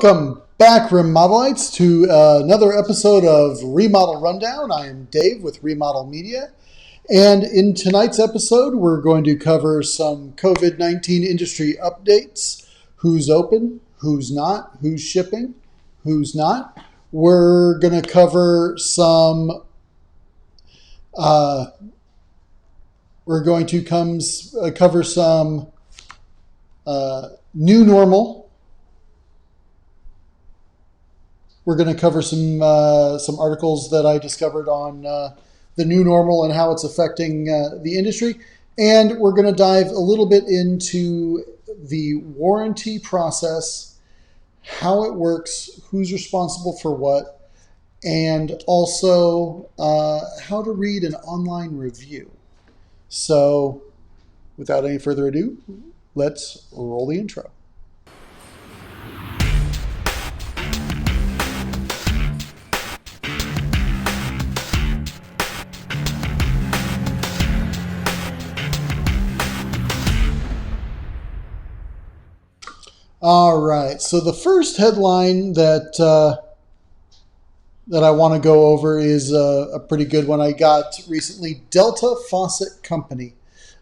Welcome back, Remodelites, to another episode of Remodel Rundown. I am Dave with Remodel Media, and in tonight's episode, we're going to cover some COVID-19 industry updates: who's open, who's not, who's shipping, who's not. We're going to cover some. Cover some new normal. We're going to cover some articles that I discovered on the new normal and how it's affecting the industry. And we're going to dive a little bit into the warranty process, how it works, who's responsible for what, and also how to read an online review. So without any further ado, let's roll the intro. All right, so the first headline that I want to go over is a pretty good one I got recently. Delta Faucet Company.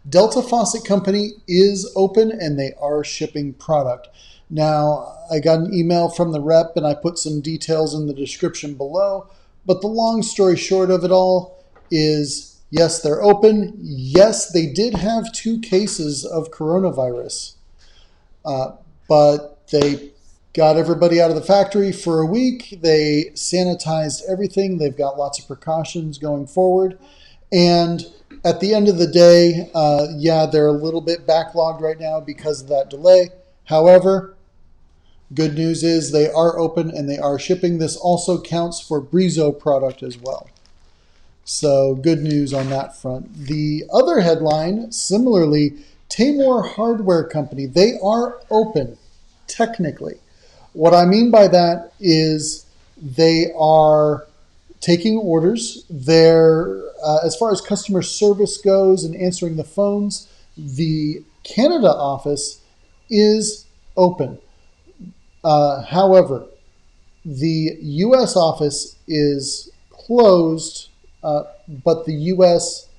Delta Faucet Company is open and they are shipping product. Now, I got an email from the rep and I put some details in the description below, but the long story short of it all is, yes, they're open. Yes, they did have 2 cases of coronavirus. But they got everybody out of the factory for a week. They sanitized everything. They've got lots of precautions going forward. And at the end of the day, they're a little bit backlogged right now because of that delay. However, good news is they are open and they are shipping. This also counts for Brizo product as well. So good news on that front. The other headline, similarly, Tamor Hardware Company, they are open, technically. What I mean by that is they are taking orders. They're, as far as customer service goes and answering the phones, the Canada office is open. However, the U.S. office is closed, but the U.S.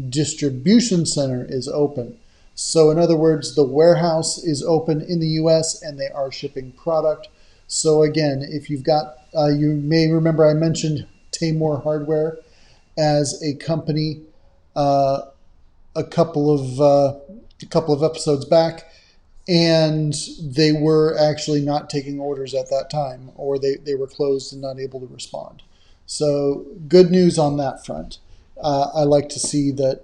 distribution center is open. So in other words, the warehouse is open in the U.S. and they are shipping product. So again, if you've got, you may remember I mentioned Tamor Hardware as a company a couple of episodes back, and they were actually not taking orders at that time, or they were closed and not able to respond. So good news on that front. I like to see that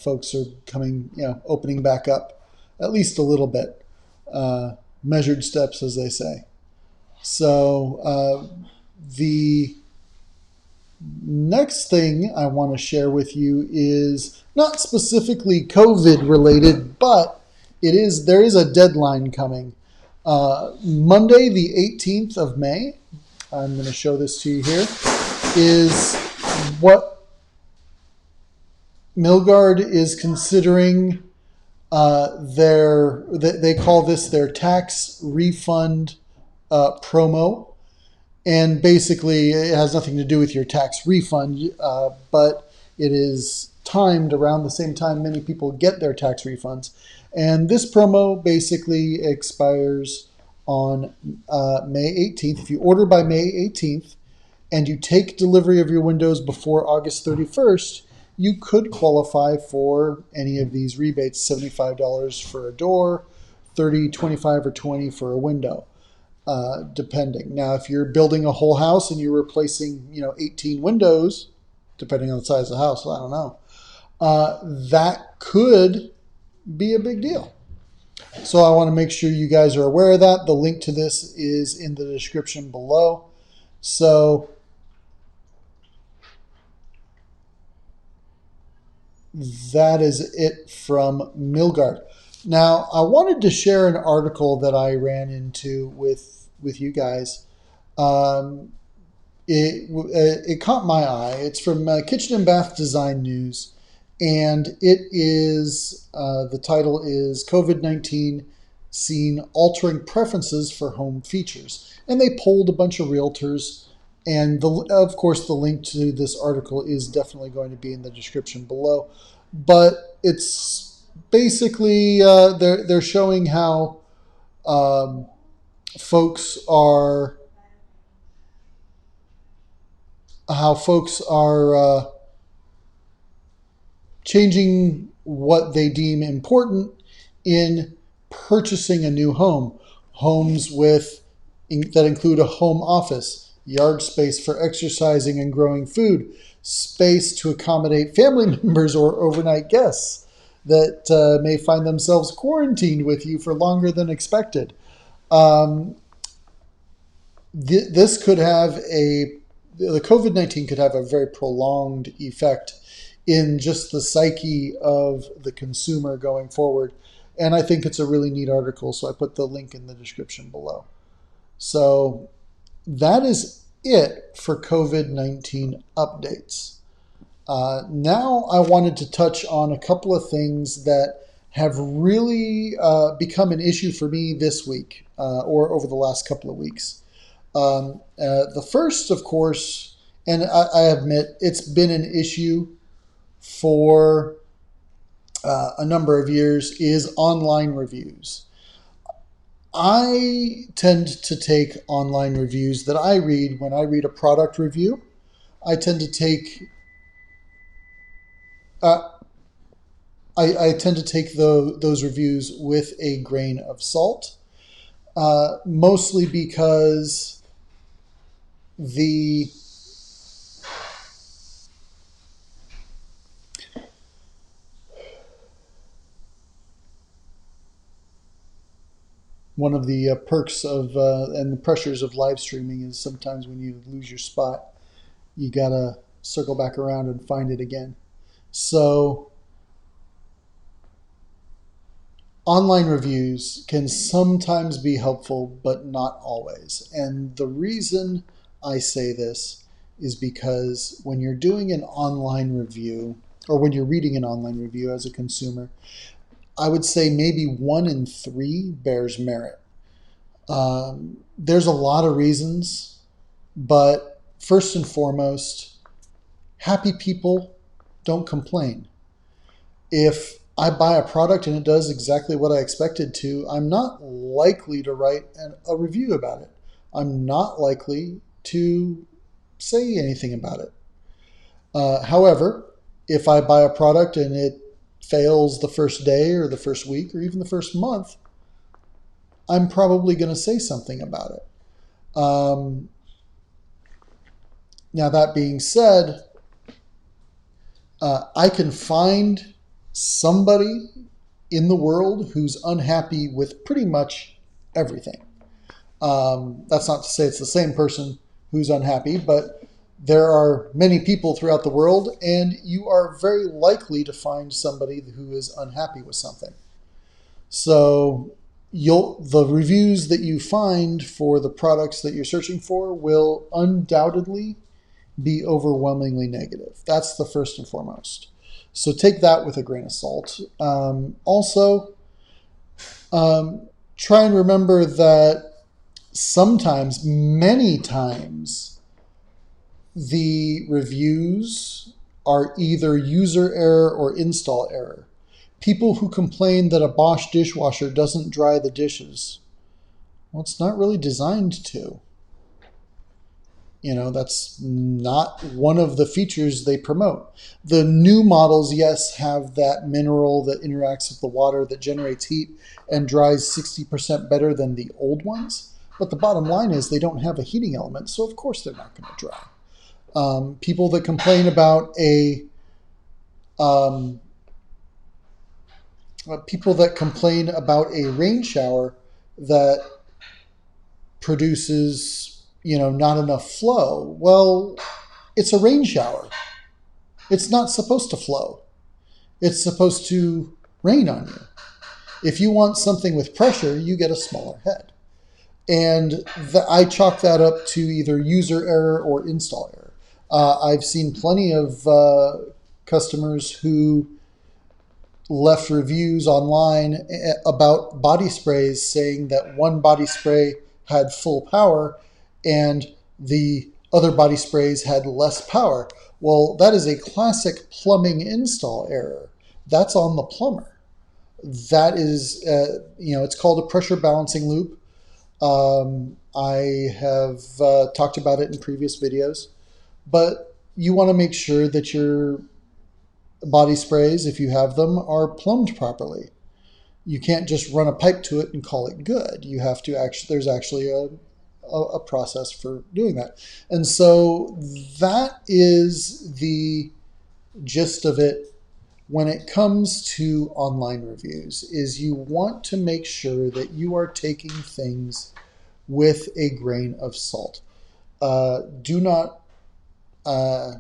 folks are coming, opening back up at least a little bit. Measured steps, as they say. So the next thing I want to share with you is not specifically COVID related, but there is a deadline coming. Monday, the 18th of May, I'm going to show this to you here, is what Milgard is considering they call this their tax refund promo. And basically it has nothing to do with your tax refund, but it is timed around the same time many people get their tax refunds. And this promo basically expires on May 18th. If you order by May 18th and you take delivery of your windows before August 31st, you could qualify for any of these rebates: $75 for a door, $30, $25, or $20 for a window, depending. Now, if you're building a whole house and you're replacing, 18 windows, depending on the size of the house, I don't know, that could be a big deal. So I want to make sure you guys are aware of that. The link to this is in the description below. So that is it from Milgard. Now, I wanted to share an article that I ran into with you guys. It caught my eye. It's from Kitchen and Bath Design News, and it is the title is COVID-19 seen altering preferences for home features. And they polled a bunch of realtors. And of course, the link to this article is definitely going to be in the description below. But it's basically they're showing how um, folks are changing what they deem important in purchasing a new home. Homes that include a home office, yard space for exercising and growing food, space to accommodate family members or overnight guests that may find themselves quarantined with you for longer than expected. Um, this could have the COVID-19 could have a very prolonged effect in just the psyche of the consumer going forward. And I think it's a really neat article, so I put the link in the description below. So that is it for COVID-19 updates. Now I wanted to touch on a couple of things that have really become an issue for me this week or over the last couple of weeks. The first, of course, and I admit it's been an issue for a number of years, is online reviews. I tend to take online reviews that I read when I read a product review. I tend to take I tend to take those reviews with a grain of salt, mostly because one of the perks of and the pressures of live streaming is sometimes when you lose your spot, you gotta circle back around and find it again. So online reviews can sometimes be helpful, but not always. And the reason I say this is because when you're doing an online review, or when you're reading an online review as a consumer, I would say maybe 1 in 3 bears merit. There's a lot of reasons, but first and foremost, happy people don't complain. If I buy a product and it does exactly what I expected to, I'm not likely to write a review about it. I'm not likely to say anything about it. However, if I buy a product and it fails the first day or the first week or even the first month, I'm probably going to say something about it. Now, that being said, I can find somebody in the world who's unhappy with pretty much everything. That's not to say it's the same person who's unhappy, but there are many people throughout the world, and you are very likely to find somebody who is unhappy with something. So the reviews that you find for the products that you're searching for will undoubtedly be overwhelmingly negative. That's the first and foremost. So take that with a grain of salt. Also, try and remember that sometimes, many times, the reviews are either user error or install error. People who complain that a Bosch dishwasher doesn't dry the dishes, well, it's not really designed to. That's not one of the features they promote. The new models, yes, have that mineral that interacts with the water that generates heat and dries 60% better than the old ones. But the bottom line is they don't have a heating element, so of course they're not going to dry. People that complain about a rain shower that produces not enough flow. Well, it's a rain shower. It's not supposed to flow. It's supposed to rain on you. If you want something with pressure, you get a smaller head. And I chalk that up to either user error or install error. I've seen plenty of customers who left reviews online about body sprays saying that one body spray had full power and the other body sprays had less power. Well, that is a classic plumbing install error. That's on the plumber. That is, it's called a pressure balancing loop. I have talked about it in previous videos, but you want to make sure that your body sprays, if you have them, are plumbed properly. You can't just run a pipe to it and call it good. You have to there's actually a process for doing that. And so that is the gist of it when it comes to online reviews, is you want to make sure that you are taking things with a grain of salt. Do not a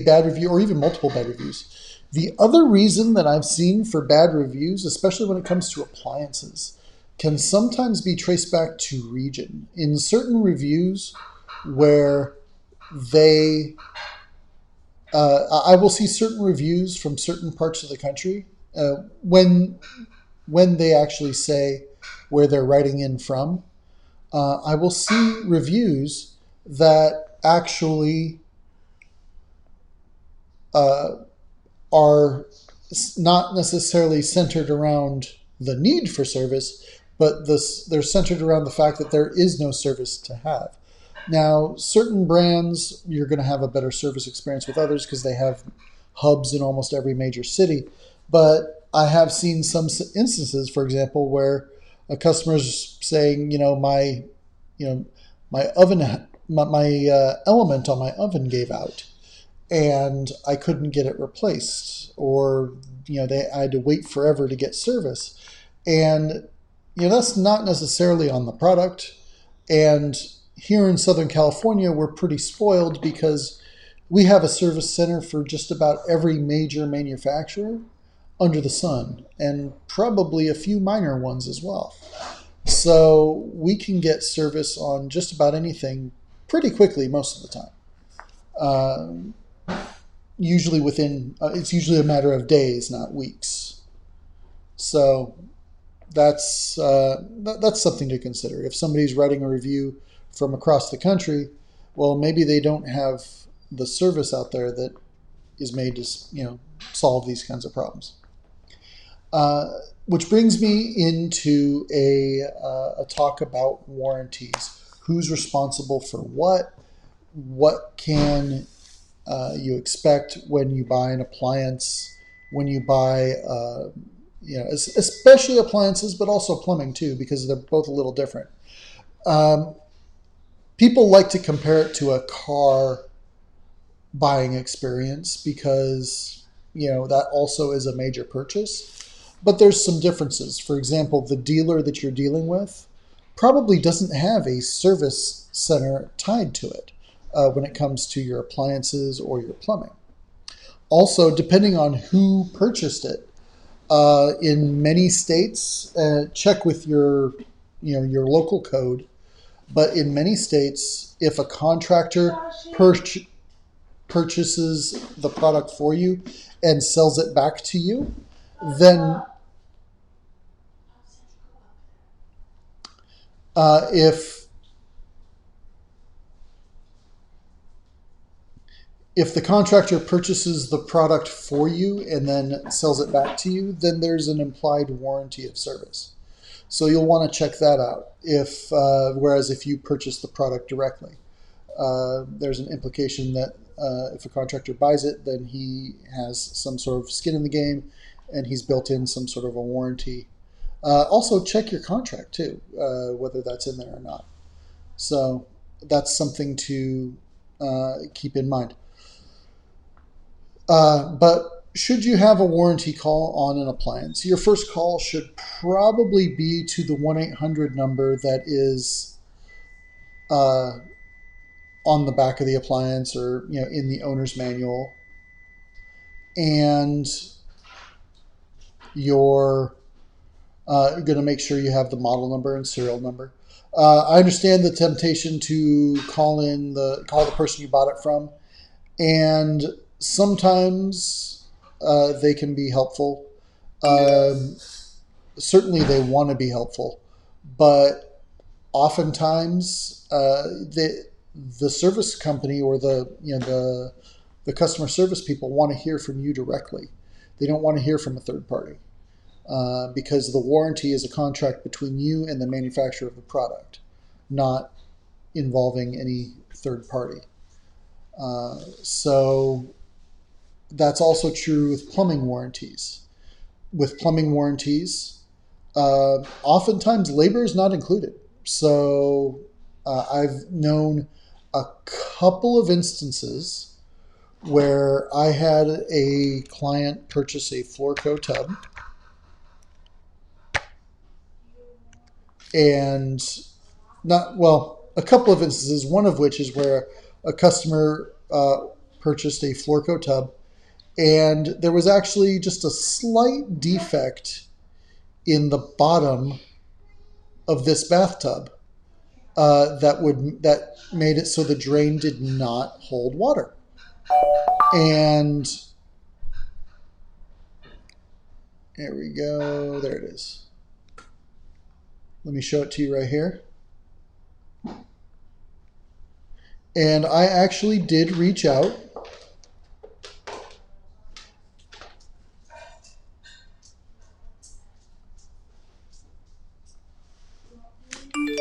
bad review or even multiple bad reviews. The other reason that I've seen for bad reviews, especially when it comes to appliances, can sometimes be traced back to region. In certain reviews where I will see certain reviews from certain parts of the country when they actually say where they're writing in from. I will see reviews that actually are not necessarily centered around the need for service, but they're centered around the fact that there is no service to have. Now, certain brands, you're going to have a better service experience with others because they have hubs in almost every major city. But I have seen some instances, for example, where a customer's saying, my oven, my element on my oven gave out, and I couldn't get it replaced, or I had to wait forever to get service, and that's not necessarily on the product. And here in Southern California, we're pretty spoiled because we have a service center for just about every major manufacturer under the sun, and probably a few minor ones as well. So we can get service on just about anything pretty quickly most of the time. Usually it's usually a matter of days, not weeks. So that's something to consider. If somebody's writing a review from across the country, well, maybe they don't have the service out there that is made to solve these kinds of problems. Which brings me into a talk about warranties. Who's responsible for what? What can you expect when you buy an appliance? When you buy, especially appliances, but also plumbing too, because they're both a little different. People like to compare it to a car buying experience because, that also is a major purchase. But there's some differences. For example, the dealer that you're dealing with probably doesn't have a service center tied to it when it comes to your appliances or your plumbing. Also, depending on who purchased it, in many states, check with your local code. But in many states, if a contractor purchases the product for you and sells it back to you, then if the contractor purchases the product for you and then sells it back to you, then there's an implied warranty of service. So you'll want to check that out. Whereas if you purchase the product directly, there's an implication that if a contractor buys it, then he has some sort of skin in the game, and he's built in some sort of a warranty. Also, check your contract too, whether that's in there or not. So that's something to keep in mind. But should you have a warranty call on an appliance, your first call should probably be to the 1-800 number that is on the back of the appliance or in the owner's manual, and you're going to make sure you have the model number and serial number. I understand the temptation to call the person you bought it from and Sometimes they can be helpful. Um, Certainly, they want to be helpful, but oftentimes the service company or the customer service people want to hear from you directly. They don't want to hear from a third party because the warranty is a contract between you and the manufacturer of the product, not involving any third party. So that's also true with plumbing warranties. With plumbing warranties, oftentimes labor is not included. So I've known a couple of instances where I had a client purchase a Florco tub, and a couple of instances, one of which is where a customer purchased a Florco tub, and there was actually just a slight defect in the bottom of this bathtub that made it so the drain did not hold water. And there we go. There it is. Let me show it to you right here. And I actually did reach out.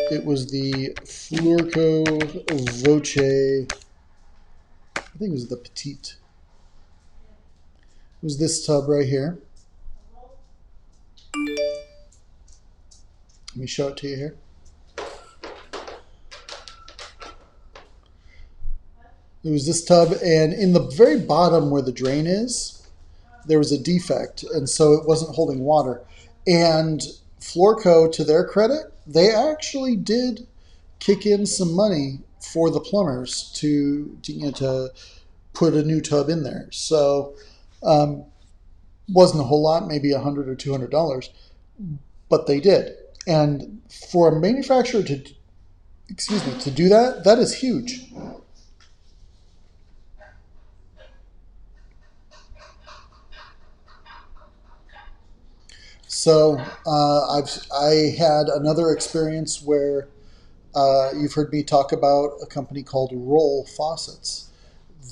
It was the Flurco Voce. I think it was the Petite. It was this tub right here. Let me show it to you here. It was this tub, and in the very bottom where the drain is, there was a defect, and so it wasn't holding water. And Florco, to their credit, they actually did kick in some money for the plumbers to put a new tub in there. So wasn't a whole lot, maybe $100 or $200, but they did. And for a manufacturer to do that, that is huge. So I had another experience where you've heard me talk about a company called Roll Faucets.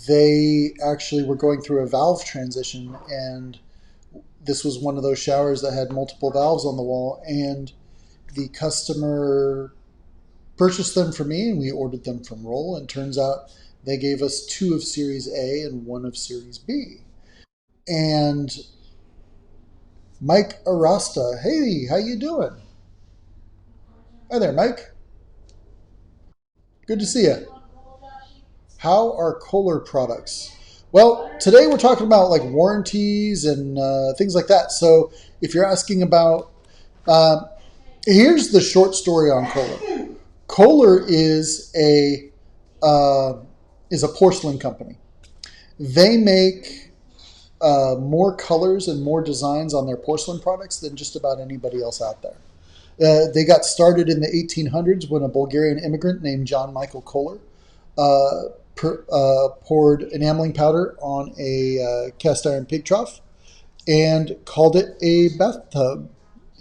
They actually were going through a valve transition, and this was one of those showers that had multiple valves on the wall, and the customer purchased them from me, and we ordered them from Roll, and turns out they gave us 2 of Series A and 1 of Series B. And Mike Arasta, hey, how you doing? Hi there, Mike. Good to see you. How are Kohler products? Well, today we're talking about like warranties and things like that. So if you're asking about, here's the short story on Kohler. Kohler is a porcelain company. They make more colors and more designs on their porcelain products than just about anybody else out there. They got started in the 1800s when a Bulgarian immigrant named John Michael Kohler poured enameling powder on a cast iron pig trough and called it a bathtub.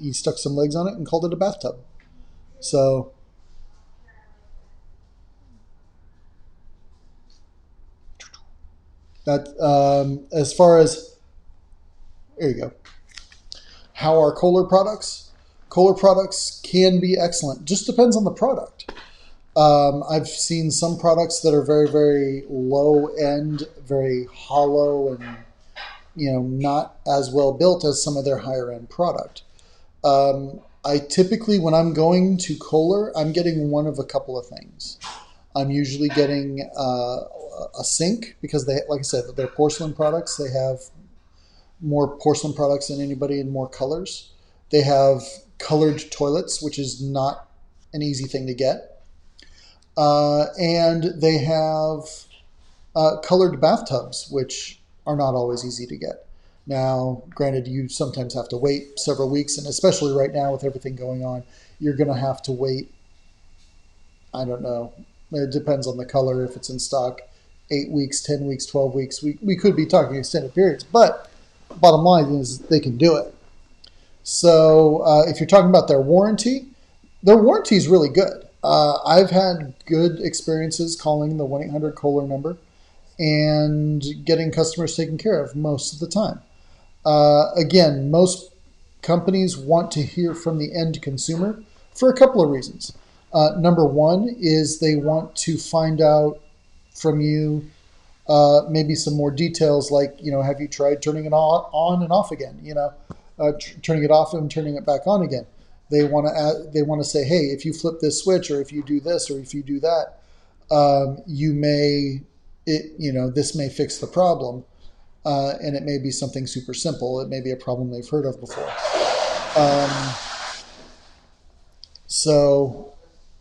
He stuck some legs on it and called it a bathtub. So that as far as, there you go. How are Kohler products? Kohler products can be excellent. Just depends on the product. I've seen some products that are very, very low end, very hollow, and not as well built as some of their higher end product. I typically, when I'm going to Kohler, I'm getting one of a couple of things. I'm usually getting a sink because they, like I said, they're porcelain products. They have more porcelain products than anybody in more colors. They have colored toilets, which is not an easy thing to get. And they have colored bathtubs, which are not always easy to get. Now, granted, you sometimes have to wait several weeks, and especially right now with everything going on, you're going to have to wait, I don't know, it depends on the color, if it's in stock, 8 weeks, 10 weeks, 12 weeks. We could be talking extended periods, but bottom line is they can do it. So if you're talking about their warranty is really good. I've had good experiences calling the 1-800-Kohler number and getting customers taken care of most of the time. Again, most companies want to hear from the end consumer for a couple of reasons. Number one is they want to find out from you maybe some more details, like, have you tried turning it on and off again? Turning it off and turning it back on again. They want to say, hey, if you flip this switch, or if you do this, or if you do that, this may fix the problem, and it may be something super simple. It may be a problem they've heard of before. So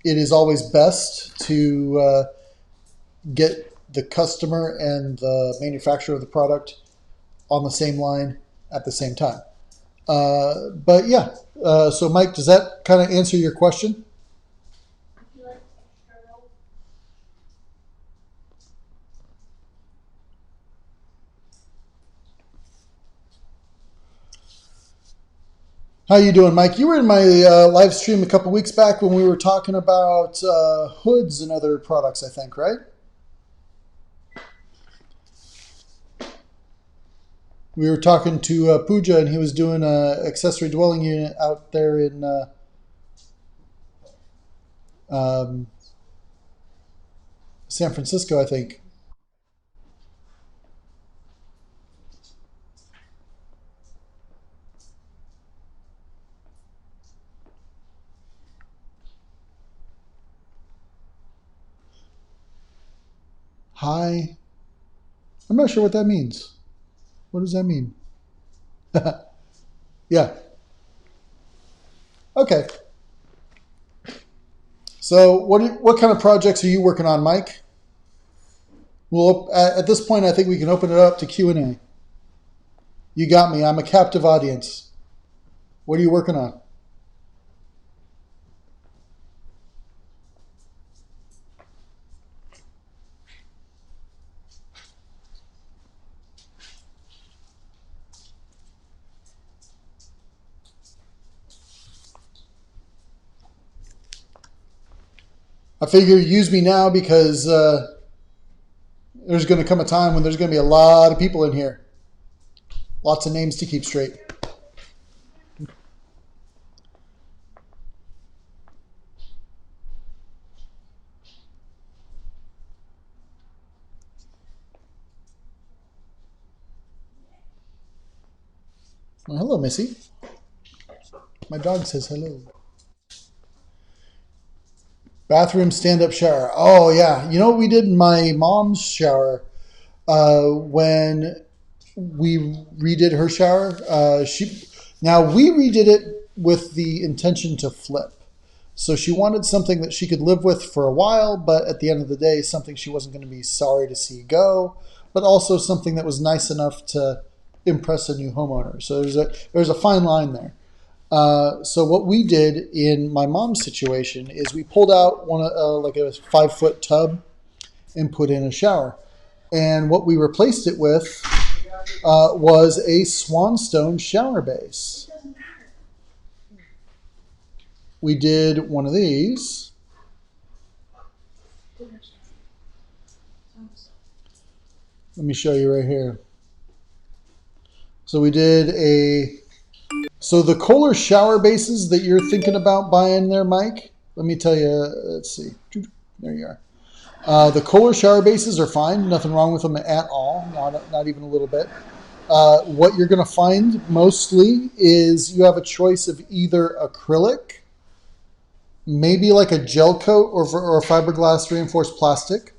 it is always best to get the customer and the manufacturer of the product on the same line at the same time. But yeah, so Mike, does that kind of answer your question? How you doing, Mike? You were in my live stream a couple weeks back when we were talking about hoods and other products, I think, right? We were talking to Pooja, and he was doing an accessory dwelling unit out there in San Francisco, I think. Hi. I'm not sure what that means. What does that mean? Yeah. Okay. So what kind of projects are you working on, Mike? Well, at this point, I think we can open it up to Q&A. You got me. I'm a captive audience. What are you working on? I figure use me now because there's going to come a time when there's going to be a lot of people in here. Lots of names to keep straight. Well, hello, Missy. My dog says hello. Bathroom stand-up shower. Oh, yeah. You know what we did in my mom's shower when we redid her shower? Now, we redid it with the intention to flip. So she wanted something that she could live with for a while, but at the end of the day, something she wasn't going to be sorry to see go, but also something that was nice enough to impress a new homeowner. So there's a fine line there. So what we did in my mom's situation is we pulled out like a 5-foot tub and put in a shower. And what we replaced it with was a Swanstone shower base. We did one of these. Let me show you right here. So we did so the Kohler shower bases that you're thinking about buying there, Mike, let me tell you, let's see. There you are. The Kohler shower bases are fine. Nothing wrong with them at all. Not even a little bit. What you're going to find mostly is you have a choice of either acrylic, maybe like a gel coat or fiberglass reinforced plastic,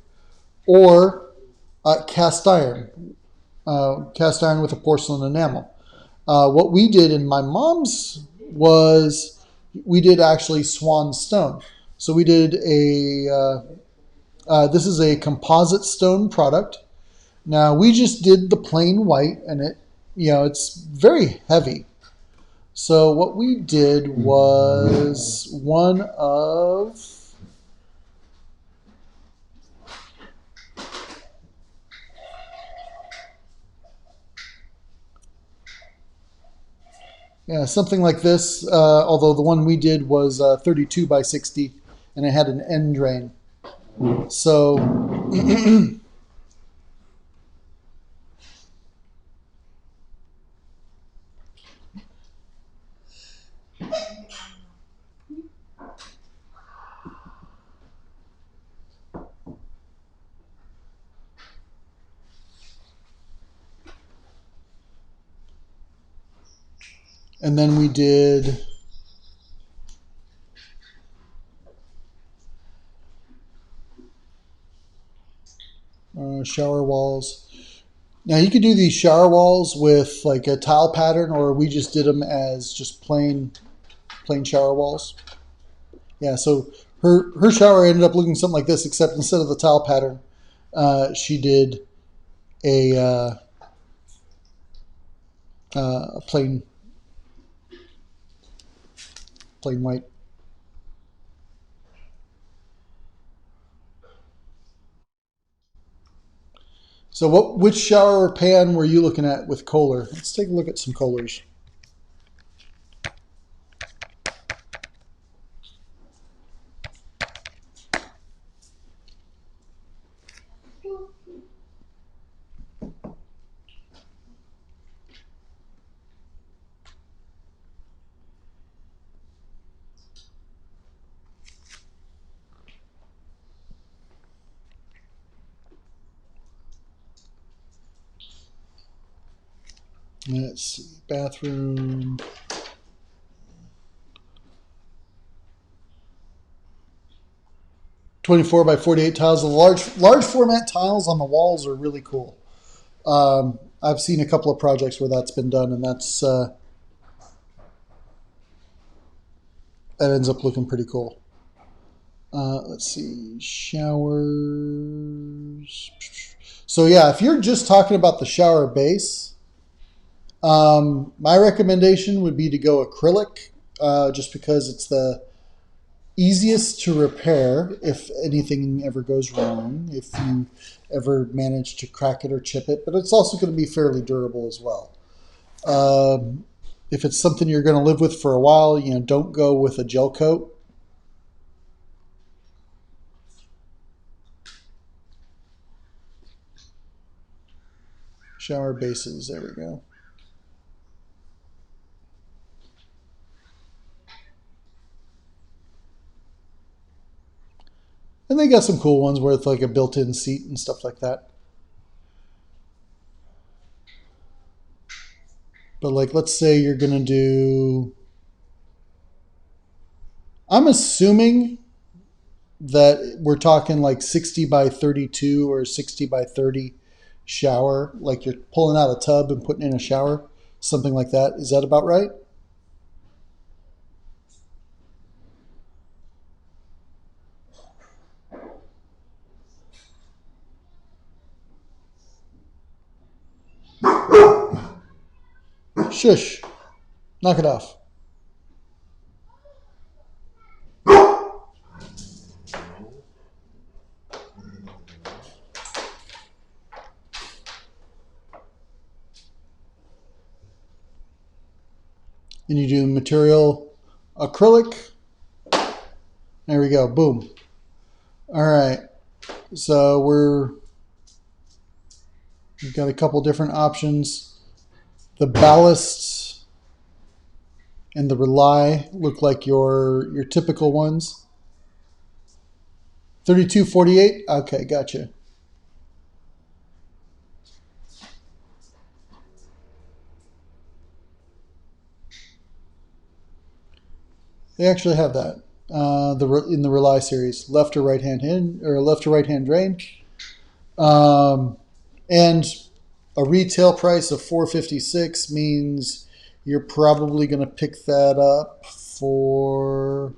or cast iron with a porcelain enamel. What we did in my mom's was we did actually swan stone. So we did this is a composite stone product. Now we just did the plain white, and it's very heavy. So what we did was one of Yeah, something like this. Although the one we did was 32 by 60, and it had an end drain. So and then we did shower walls. Now you could do these shower walls with like a tile pattern, or we just did them as just plain shower walls. Yeah, so her shower ended up looking something like this, except instead of the tile pattern, she did a plain white. So which shower pan were you looking at with Kohler? Let's take a look at some Kohlers. Let's see, bathroom. .24 by 48 tiles. The large format tiles on the walls are really cool. I've seen a couple of projects where that's been done, and that ends up looking pretty cool. Let's see, showers. So yeah, if you're just talking about the shower base, my recommendation would be to go acrylic, just because it's the easiest to repair if anything ever goes wrong, if you ever manage to crack it or chip it, but it's also going to be fairly durable as well. If it's something you're going to live with for a while, don't go with a gel coat. Shower bases, there we go. And they got some cool ones with like a built-in seat and stuff like that. But like, let's say you're going to do, I'm assuming that we're talking like 60 by 32 or 60 by 30 shower, like you're pulling out a tub and putting in a shower, something like that. Is that about right? Shush. Knock it off. And you do material acrylic. There we go. Boom. All right. So we've got a couple different options. The ballasts and the rely look like your typical ones. 3248. Okay, gotcha. They actually have that. In the Rely series, left or right hand or left or right hand drain, and a retail price of $456 means you're probably going to pick that up for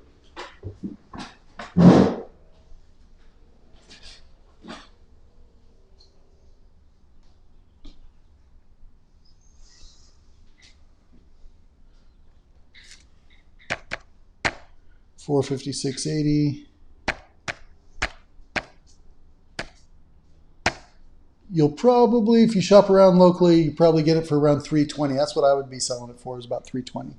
$456.80. you'll probably, if you shop around locally, you probably get it for around $320. That's what I would be selling it for, is about $320.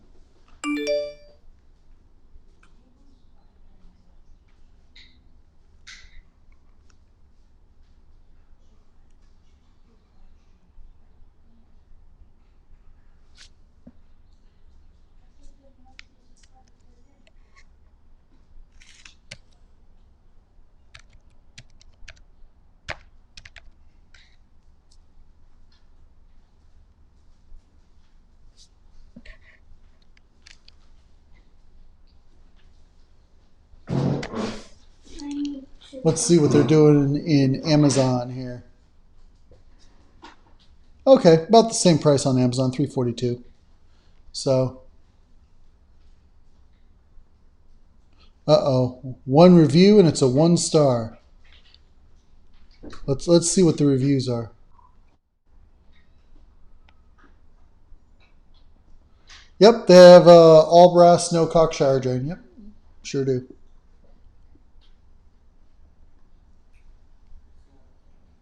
Let's see what they're doing in Amazon here. Okay, about the same price on Amazon, $342. So, one review and it's a 1 star. Let's see what the reviews are. Yep, they have all brass, no cock shower drain. Yep, sure do.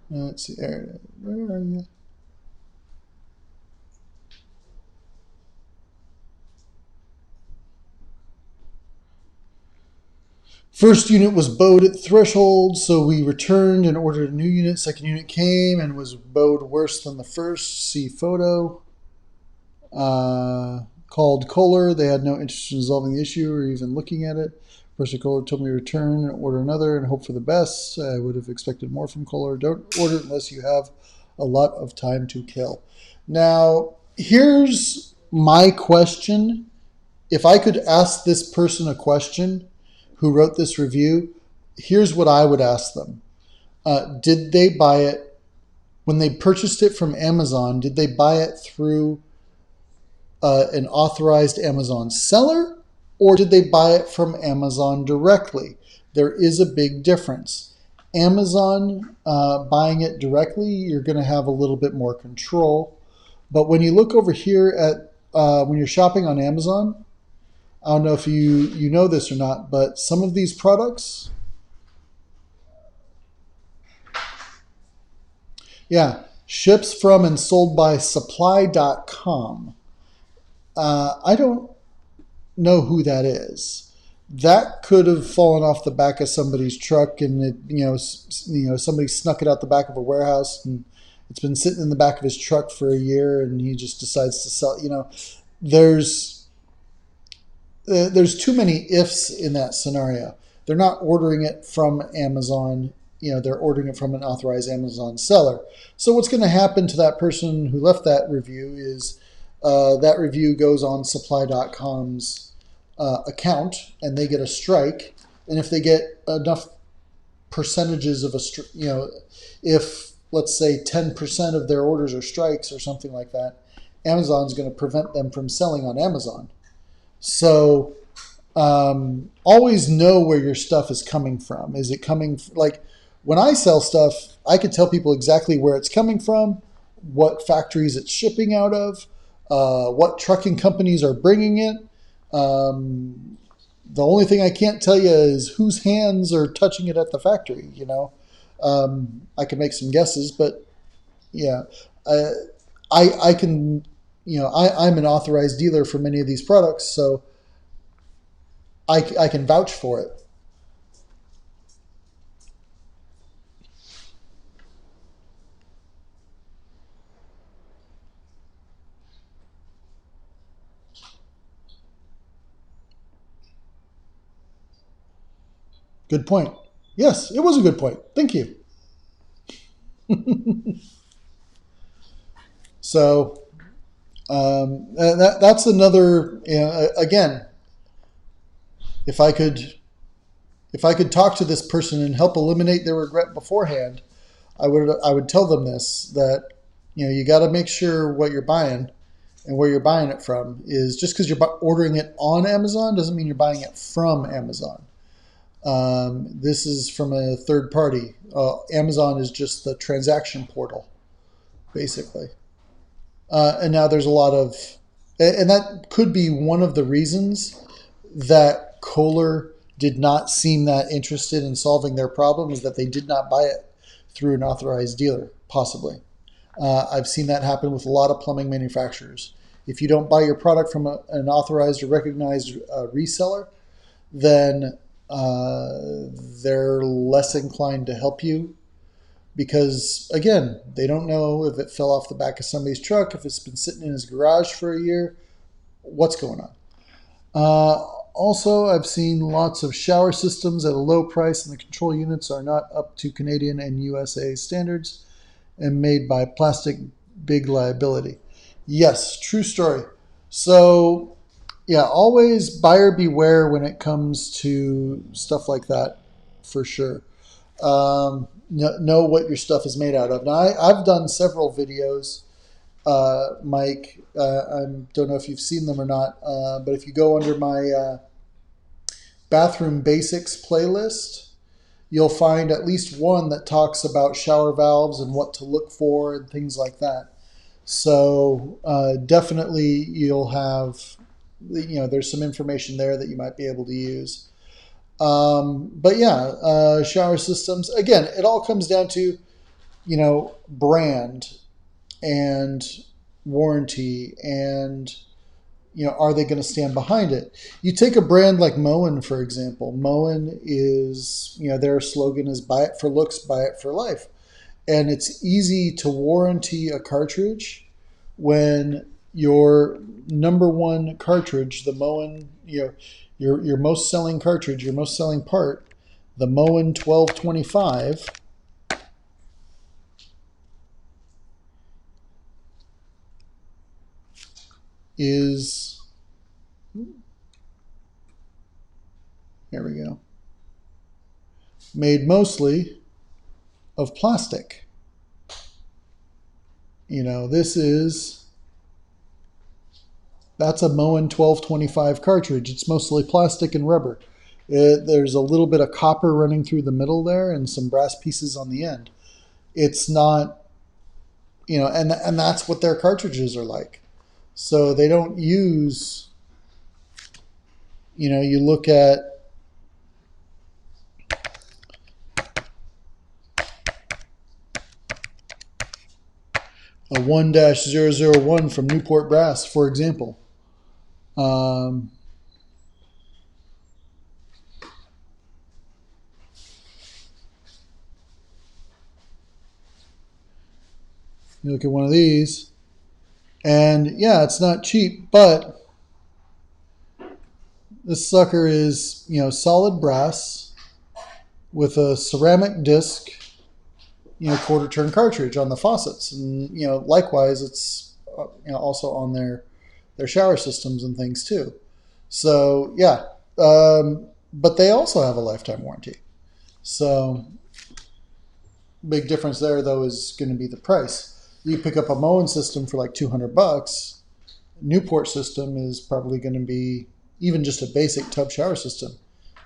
Let's see, where are you? First unit was bowed at threshold, so we returned and ordered a new unit. Second unit came and was bowed worse than the first. See photo. Called Kohler. They had no interest in resolving the issue or even looking at it. Person Kohler told me to return and order another and hope for the best. I would have expected more from Kohler. Don't order it unless you have a lot of time to kill. Now, here's my question. If I could ask this person a question who wrote this review, here's what I would ask them. Did they buy it, when they purchased it from Amazon, did they buy it through an authorized Amazon seller, or did they buy it from Amazon directly? There is a big difference. Amazon, buying it directly, you're going to have a little bit more control. But when you look over here at when you're shopping on Amazon, I don't know if you know this or not, but some of these products, ships from and sold by supply.com. I don't know who that is. That could have fallen off the back of somebody's truck, and somebody snuck it out the back of a warehouse, and it's been sitting in the back of his truck for a year, and he just decides to sell. There's too many ifs in that scenario. They're not ordering it from Amazon. They're ordering it from an authorized Amazon seller. So what's going to happen to that person who left that review is that review goes on supply.com's account, and they get a strike. And if they get enough percentages of if let's say 10% of their orders are strikes or something like that, Amazon's going to prevent them from selling on Amazon. So always know where your stuff is coming from. Is it coming, like when I sell stuff, I can tell people exactly where it's coming from, what factories it's shipping out of, what trucking companies are bringing it. The only thing I can't tell you is whose hands are touching it at the factory. I can make some guesses, but yeah, I can, I'm an authorized dealer for many of these products, so I can vouch for it. Good point. Yes, it was a good point. Thank you. So that's another. Again, if I could talk to this person and help eliminate their regret beforehand, I would tell them this, that you got to make sure what you're buying and where you're buying it from is, just because you're ordering it on Amazon doesn't mean you're buying it from Amazon. This is from a third party. Amazon is just the transaction portal, basically. And now there's a lot of, and that could be one of the reasons that Kohler did not seem that interested in solving their problem, is that they did not buy it through an authorized dealer. possibly. I've seen that happen with a lot of plumbing manufacturers. If you don't buy your product from an authorized or recognized reseller, then they're less inclined to help you because, again, they don't know if it fell off the back of somebody's truck, if it's been sitting in his garage for a year, what's going on. Also, I've seen lots of shower systems at a low price, and the control units are not up to Canadian and USA standards and made by plastic, big liability. Yes, true story. So, yeah, always buyer beware when it comes to stuff like that, for sure. Know what your stuff is made out of. Now, I've done several videos, Mike. I don't know if you've seen them or not, but if you go under my bathroom basics playlist, you'll find at least one that talks about shower valves and what to look for and things like that. So definitely you'll have, there's some information there that you might be able to use. But yeah, shower systems, again, it all comes down to, brand and warranty and, are they going to stand behind it? You take a brand like Moen, for example. Moen is, their slogan is buy it for looks, buy it for life. And it's easy to warranty a cartridge when your number one cartridge, the Moen, your most selling cartridge, your most selling part, the Moen 1225, is, there we go, made mostly of plastic. That's a Moen 1225 cartridge. It's mostly plastic and rubber. There's a little bit of copper running through the middle there and some brass pieces on the end. It's not, and that's what their cartridges are like. So they don't use, you look at a 1-001 from Newport Brass, for example. You look at one of these, and yeah, it's not cheap, but this sucker is, solid brass with a ceramic disc, quarter turn cartridge on the faucets. And, likewise, it's, also on their shower systems and things too. So, yeah. But they also have a lifetime warranty. So, big difference there, though, is going to be the price. You pick up a Moen system for like $200. Newport system is probably going to be, even just a basic tub shower system,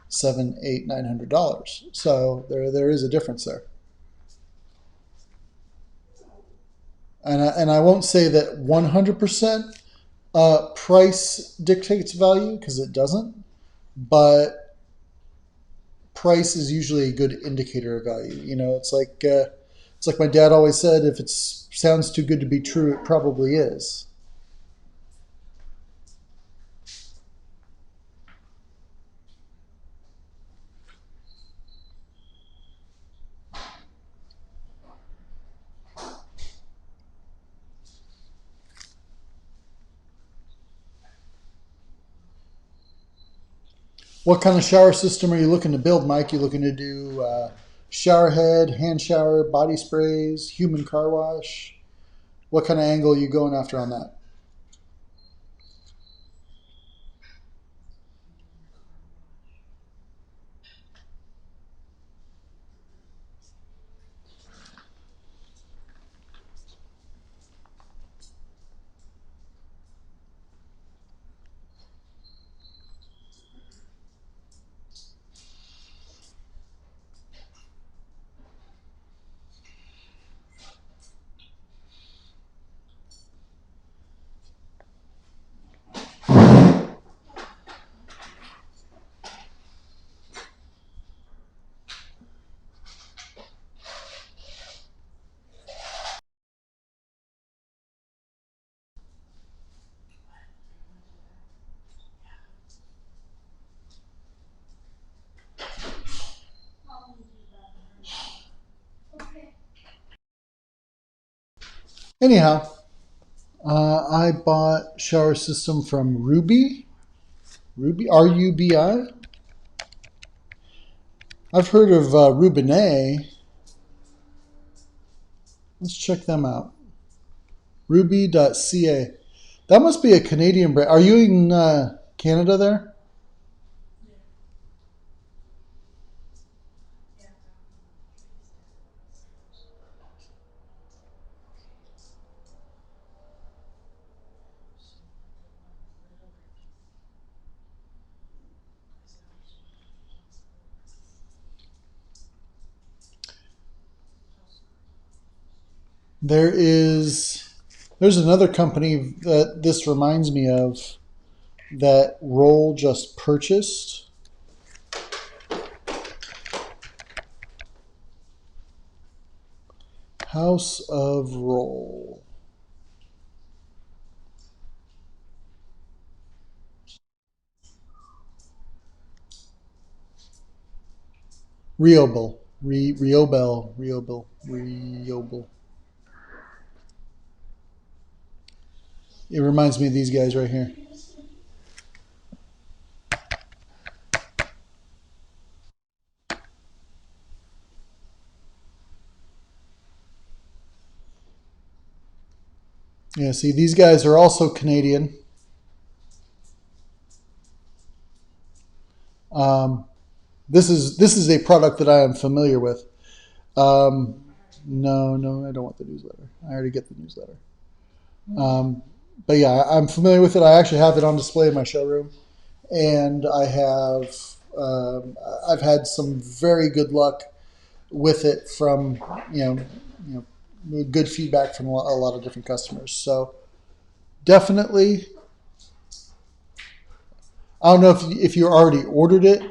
$700, $800, $900. So there is a difference there. And I won't say that 100% price dictates value, because it doesn't, but price is usually a good indicator of value. It's like my dad always said, if it sounds too good to be true, it probably is. What kind of shower system are you looking to build, Mike? You looking to do shower head, hand shower, body sprays, human car wash? What kind of angle are you going after on that? Anyhow, I bought shower system from Ruby. Rubi. I've heard of Rubinet. Let's check them out. Ruby.ca. That must be a Canadian brand. Are you in Canada there? There's another company that this reminds me of that Roll just purchased. House of Roll. Riobel. Riobel. It reminds me of these guys right here. Yeah, see, these guys are also Canadian. This is a product that I am familiar with. No, I don't want the newsletter. I already get the newsletter. But yeah, I'm familiar with it. I actually have it on display in my showroom, and I've had some very good luck with it from good feedback from a lot of different customers. So definitely, I don't know if you already ordered it.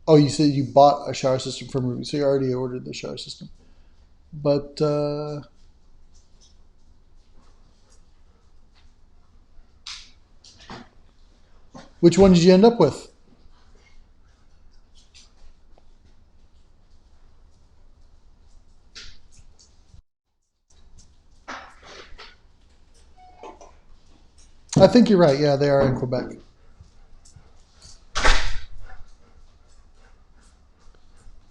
Oh, you said you bought a shower system from Ruby, so you already ordered the shower system. But which one did you end up with? I think you're right. Yeah, they are in Quebec.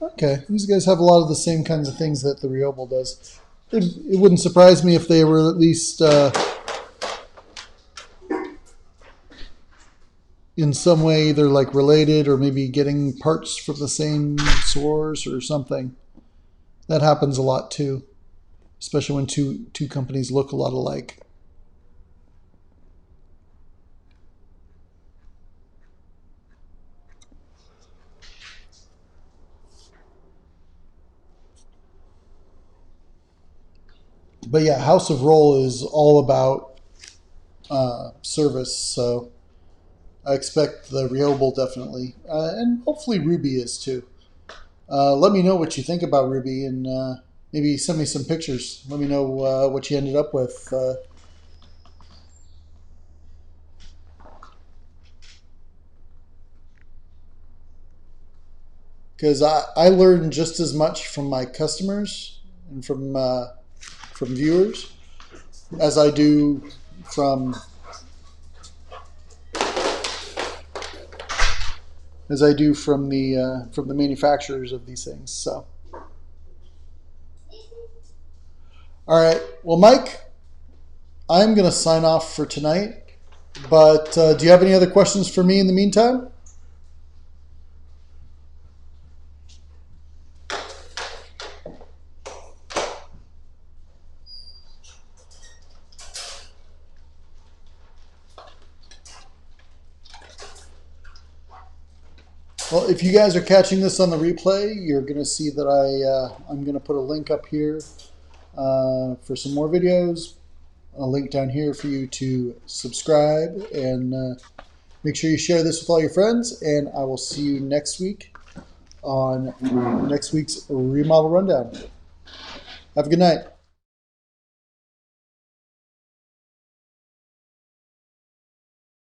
Okay, these guys have a lot of the same kinds of things that the Riobel does. It wouldn't surprise me if they were at least in some way either like related or maybe getting parts from the same source or something. That happens a lot too, especially when two companies look a lot alike. But yeah, House of Roll is all about service, so I expect the Riobel definitely, and hopefully Ruby is too. Let me know what you think about Ruby, and maybe send me some pictures. Let me know what you ended up with. Because I learn just as much from my customers and from viewers as I do from the manufacturers of these things. So, all right. Well, Mike, I'm going to sign off for tonight. But do you have any other questions for me in the meantime? Well, if you guys are catching this on the replay, you're going to see that I'm going to put a link up here for some more videos, a link down here for you to subscribe, and make sure you share this with all your friends, and I will see you next week on next week's Remodel Rundown. Have a good night.